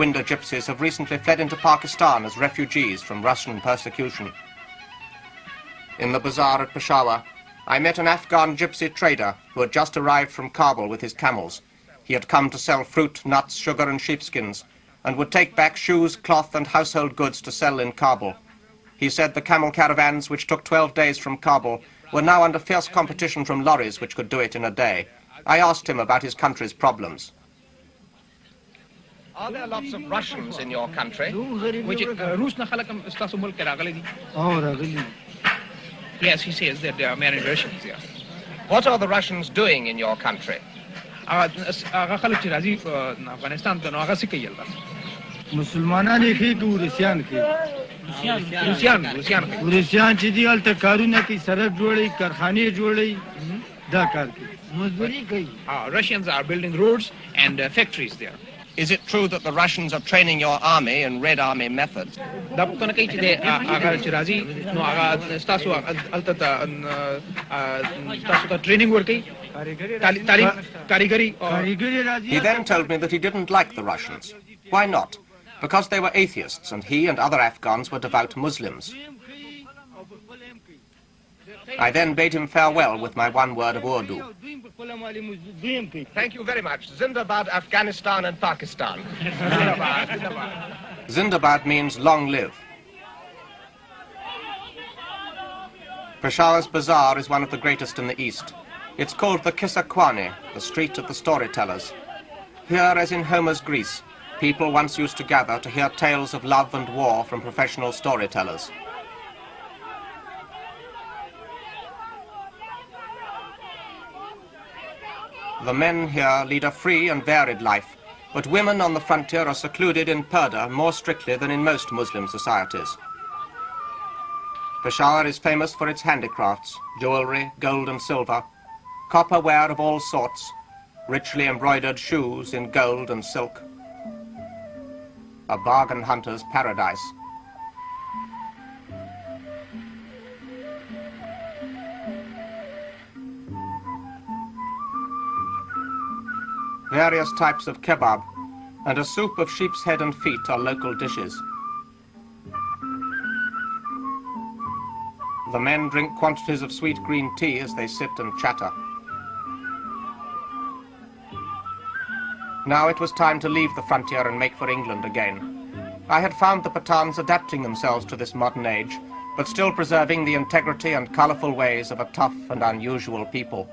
Winder gypsies have recently fled into Pakistan as refugees from Russian persecution. In the bazaar at Peshawar, I met an Afghan gypsy trader who had just arrived from Kabul with his camels. He had come to sell fruit, nuts, sugar and sheepskins, and would take back shoes, cloth and household goods to sell in Kabul. He said the camel caravans, which took 12 days from Kabul, were now under fierce competition from lorries which could do it in a day. I asked him about his country's problems. Are there lots of Russians in your country? Yes, he says that there are many Russians here. What are the Russians doing in your country? مسلمانان کې ګورسیان کې ګورسیان چې دی الته کارونه کوي سړک جوړي کارخانه جوړي دا کار کوي مزدوري کوي. Russians are building roads and factories there. Is it true that the Russians are training your army in Red Army methods? دا په کنه کې چې هغه چې راځي نو هغه تاسو الته تاسو ته ټریننګ ورکړي تعلیم کاریګری. He then told me that he didn't like the Russians. Why not? Because they were atheists and he and other Afghans were devout Muslims. I then bade him farewell with my one word of Urdu. Thank you very much. Zindabad, Afghanistan and Pakistan. Zindabad means long live. Peshawar's bazaar is one of the greatest in the East. It's called the Kissa Kwani, the street of the storytellers. Here, as in Homer's Greece, people once used to gather to hear tales of love and war from professional storytellers. The men here lead a free and varied life, but women on the frontier are secluded in purdah more strictly than in most Muslim societies. Peshawar is famous for its handicrafts, jewellery, gold and silver, copperware of all sorts, richly embroidered shoes in gold and silk. A bargain hunter's paradise. Various types of kebab and a soup of sheep's head and feet are local dishes. The men drink quantities of sweet green tea as they sit and chatter. Now it was time to leave the frontier and make for England again. I had found the Pathans adapting themselves to this modern age, but still preserving the integrity and colourful ways of a tough and unusual people.